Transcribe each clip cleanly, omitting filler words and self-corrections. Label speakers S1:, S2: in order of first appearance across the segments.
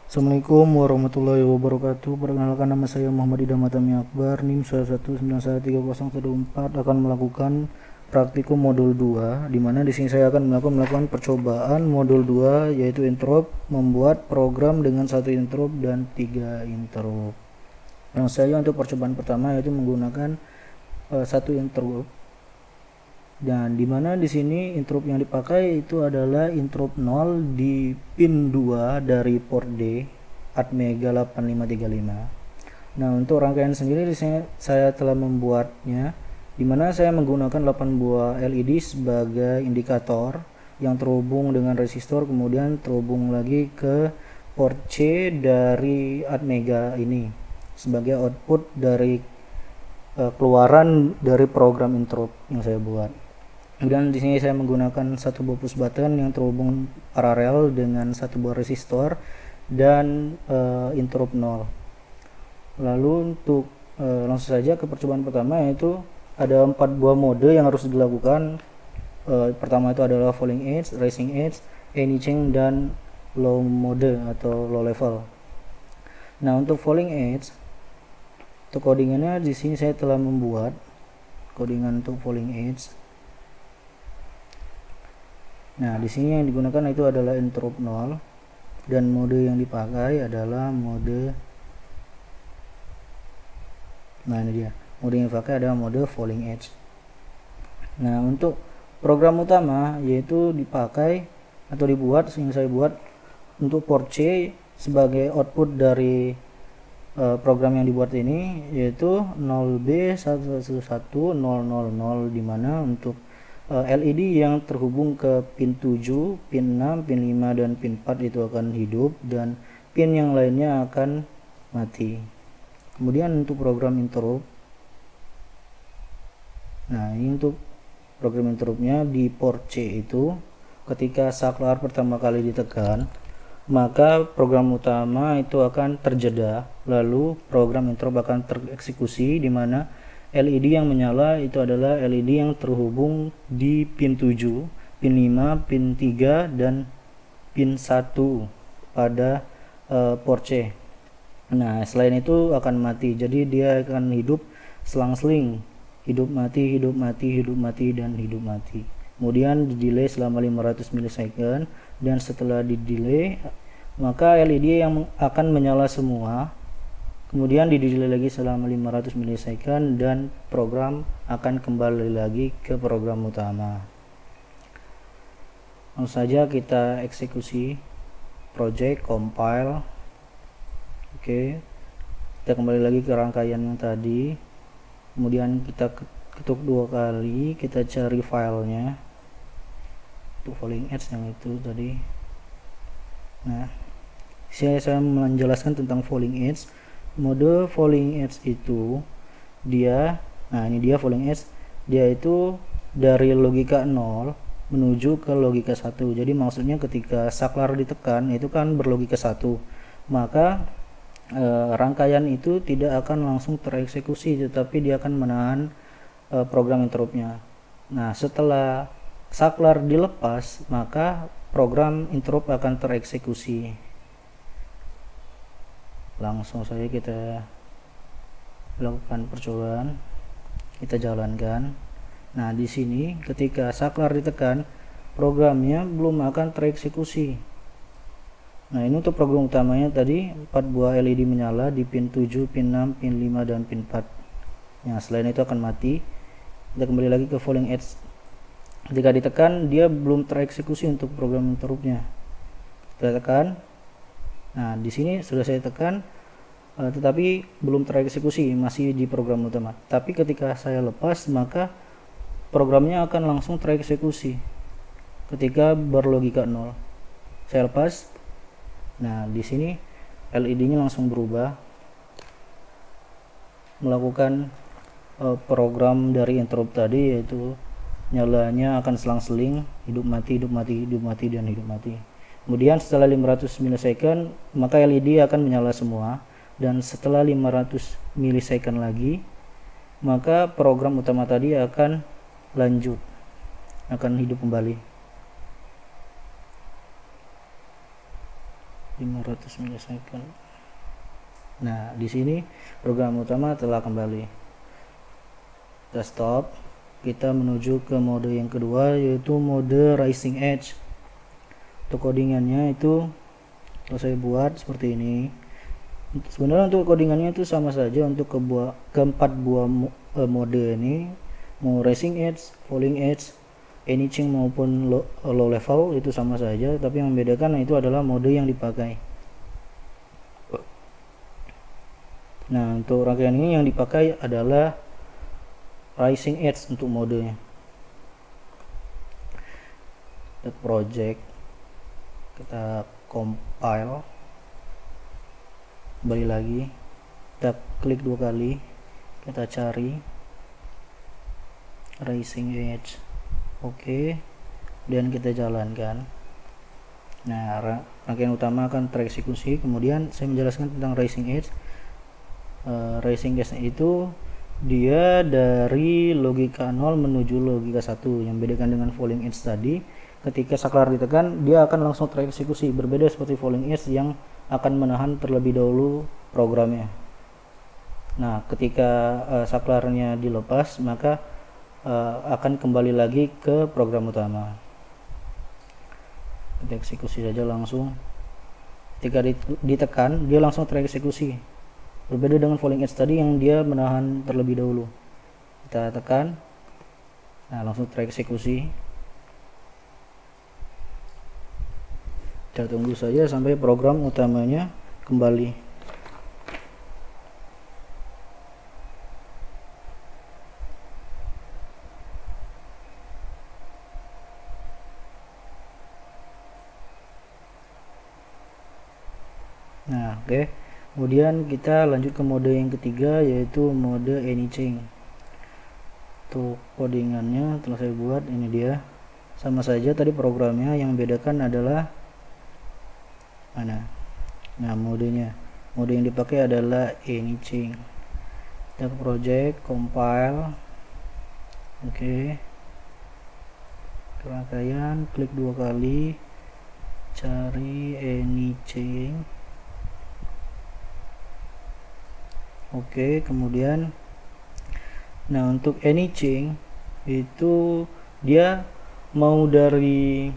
S1: Assalamualaikum warahmatullahi wabarakatuh. Perkenalkan, nama saya Muhammad Idham Matami Akbar, NIM 1191304, akan melakukan praktikum modul 2, di mana di sini saya akan melakukan percobaan modul 2, yaitu interrupt, membuat program dengan 1 interrupt dan 3 interrupt. Nah, saya untuk percobaan pertama yaitu menggunakan 1 interrupt. Dan dimana di sini interrupt yang dipakai itu adalah interrupt 0 di pin 2 dari port D Atmega 8535. Nah, untuk rangkaian sendiri di sini saya telah membuatnya, dimana saya menggunakan 8 buah LED sebagai indikator yang terhubung dengan resistor, kemudian terhubung lagi ke port C dari Atmega ini sebagai output dari keluaran dari program interrupt yang saya buat. Kemudian di sini saya menggunakan satu buah push button yang terhubung paralel dengan satu buah resistor dan interrupt 0. Lalu untuk langsung saja ke percobaan pertama, yaitu ada 4 buah mode yang harus dilakukan. Pertama itu adalah falling edge, rising edge, anything, dan low mode atau low level. Nah, untuk falling edge, untuk codingannya di sini saya telah membuat codingan untuk falling edge. Nah, di sini yang digunakan itu adalah interrupt 0 dan mode yang dipakai adalah mode, nah ini dia, mode yang dipakai adalah mode falling edge. Nah, untuk program utama yaitu dipakai atau dibuat, yang saya buat untuk port C sebagai output dari program yang dibuat ini, yaitu 0B1110000, dimana untuk LED yang terhubung ke pin 7, pin 6, pin 5, dan pin 4 itu akan hidup, dan pin yang lainnya akan mati. Kemudian untuk program interrupt, nah ini untuk program interruptnya di port C itu, ketika saklar pertama kali ditekan, maka program utama itu akan terjeda, lalu program interrupt akan tereksekusi, di mana LED yang menyala itu adalah LED yang terhubung di pin 7, pin 5, pin 3, dan pin 1 pada port C. Nah, selain itu akan mati, jadi dia akan hidup selang-seling, hidup mati, hidup mati, hidup mati, dan hidup mati. Kemudian di delay selama 500 milisecond, dan setelah di delay maka LED yang akan menyala semua, kemudian di delay lagi selama 500 milisecond, dan program akan kembali lagi ke program utama. Langsung saja kita eksekusi project, compile. Oke, kita kembali lagi ke rangkaian yang tadi, kemudian kita ketuk 2 kali, kita cari filenya untuk falling edge yang itu tadi. Nah, saya menjelaskan tentang falling edge. Mode falling edge itu dia, nah ini dia falling edge, dia itu dari logika 0 menuju ke logika 1. Jadi maksudnya ketika saklar ditekan itu kan berlogika 1, maka rangkaian itu tidak akan langsung tereksekusi, tetapi dia akan menahan program interruptnya. Nah, setelah saklar dilepas, maka program interrupt akan tereksekusi. Langsung saja kita lakukan percobaan, kita jalankan. Nah, di sini ketika saklar ditekan, programnya belum akan tereksekusi. Nah, ini untuk program utamanya tadi 4 buah LED menyala di pin 7, pin 6, pin 5, dan pin 4. Nah, selain itu akan mati. Kita kembali lagi ke falling edge. Ketika ditekan, dia belum tereksekusi untuk program interruptnya. Kita tekan. Nah, di sini sudah saya tekan, tetapi belum tereksekusi, masih di program utama. Tapi ketika saya lepas, maka programnya akan langsung tereksekusi ketika berlogika 0. Saya lepas. Nah, di sini LED-nya langsung berubah, melakukan program dari interrupt tadi, yaitu nyalanya akan selang-seling, hidup mati, hidup mati, hidup mati, dan hidup mati. Kemudian setelah 500 milisecond maka LED akan menyala semua, dan setelah 500 milisecond lagi maka program utama tadi akan lanjut, akan hidup kembali. 500 milisecond. Nah, di sini program utama telah kembali. Kita stop. Kita menuju ke mode yang kedua, yaitu mode Rising Edge. Untuk codingannya itu kalau saya buat seperti ini. Sebenarnya untuk codingannya itu sama saja untuk keempat buah mode ini, mau Rising Edge, Falling Edge, Anything maupun low level itu sama saja, tapi yang membedakan itu adalah mode yang dipakai. Nah, untuk rangkaian ini yang dipakai adalah Rising Edge untuk modenya. Kita project, kita compile, kembali lagi, kita klik 2 kali, kita cari Rising Edge. Oke, dan kita jalankan. Nah, rangkaian utama akan tereksekusi. Kemudian saya menjelaskan tentang Rising Edge. Rising Edge itu dia dari logika 0 menuju logika 1. Yang bedakan dengan Falling Edge tadi, ketika saklar ditekan dia akan langsung tereksekusi, berbeda seperti Falling Edge yang akan menahan terlebih dahulu programnya. Nah, ketika saklarnya dilepas, maka akan kembali lagi ke program utama. Kita eksekusi saja langsung. Ketika ditekan dia langsung tereksekusi, berbeda dengan Falling Edge tadi yang dia menahan terlebih dahulu. Kita tekan, nah langsung tereksekusi. Kita tunggu saja sampai program utamanya kembali. Nah, oke. Kemudian kita lanjut ke mode yang ketiga, yaitu mode Anything. Untuk codingannya telah saya buat, ini dia. Sama saja tadi programnya, yang membedakan adalah mana. Nah, modenya. Mode yang dipakai adalah Anything. Kita project, compile. Oke. Rangkaian, klik 2 kali, cari Anything. Oke, kemudian nah untuk Anything itu dia mau dari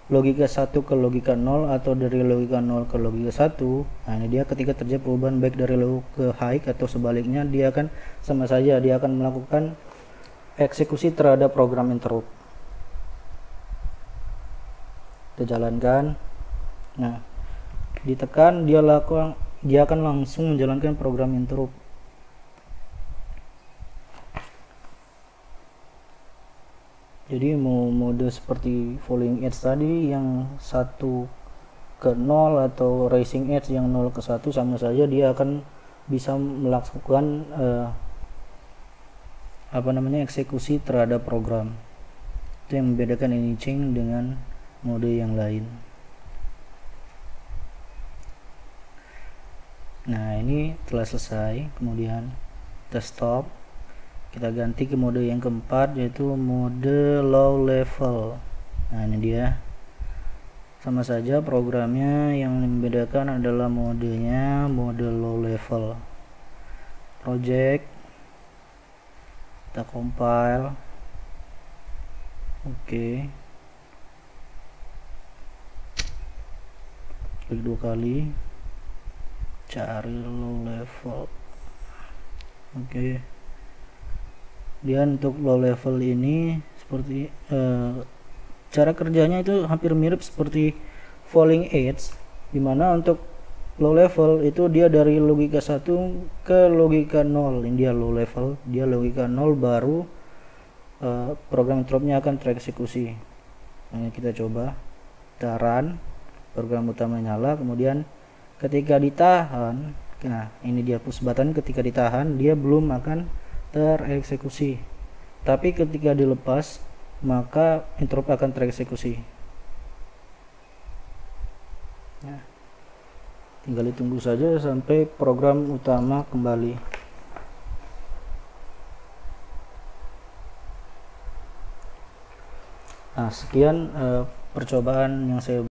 S1: logika 1 ke logika 0 atau dari logika 0 ke logika 1. Nah, ini dia ketika terjadi perubahan baik dari low ke high atau sebaliknya, dia akan sama saja, dia akan melakukan eksekusi terhadap program interrupt. Kita jalankan. Nah, ditekan dia akan langsung menjalankan program interrupt. Jadi mau mode seperti Falling Edge tadi yang 1 ke 0 atau Rising Edge yang 0 ke 1 sama saja, dia akan bisa melakukan eksekusi terhadap program. Itu yang membedakan Anything dengan mode yang lain. Nah, ini telah selesai. Kemudian kita stop, kita ganti ke mode yang keempat, yaitu mode low level. Nah, ini dia, sama saja programnya, yang membedakan adalah modenya, mode low level. Project, kita compile. Oke, klik 2 kali, cari low level. Oke. Dan untuk low level ini seperti cara kerjanya itu hampir mirip seperti Falling Edge, dimana untuk low level itu dia dari logika 1 ke logika 0. Ini dia low level, dia logika 0 baru program interruptnya akan tereksekusi. Nah, kita coba, kita run, program utama nyala, kemudian ketika ditahan, nah ini dia push button, ketika ditahan dia belum akan tereksekusi, tapi ketika dilepas maka interrupt akan tereksekusi. Nah, tinggal ditunggu saja sampai program utama kembali. Nah, sekian percobaan yang saya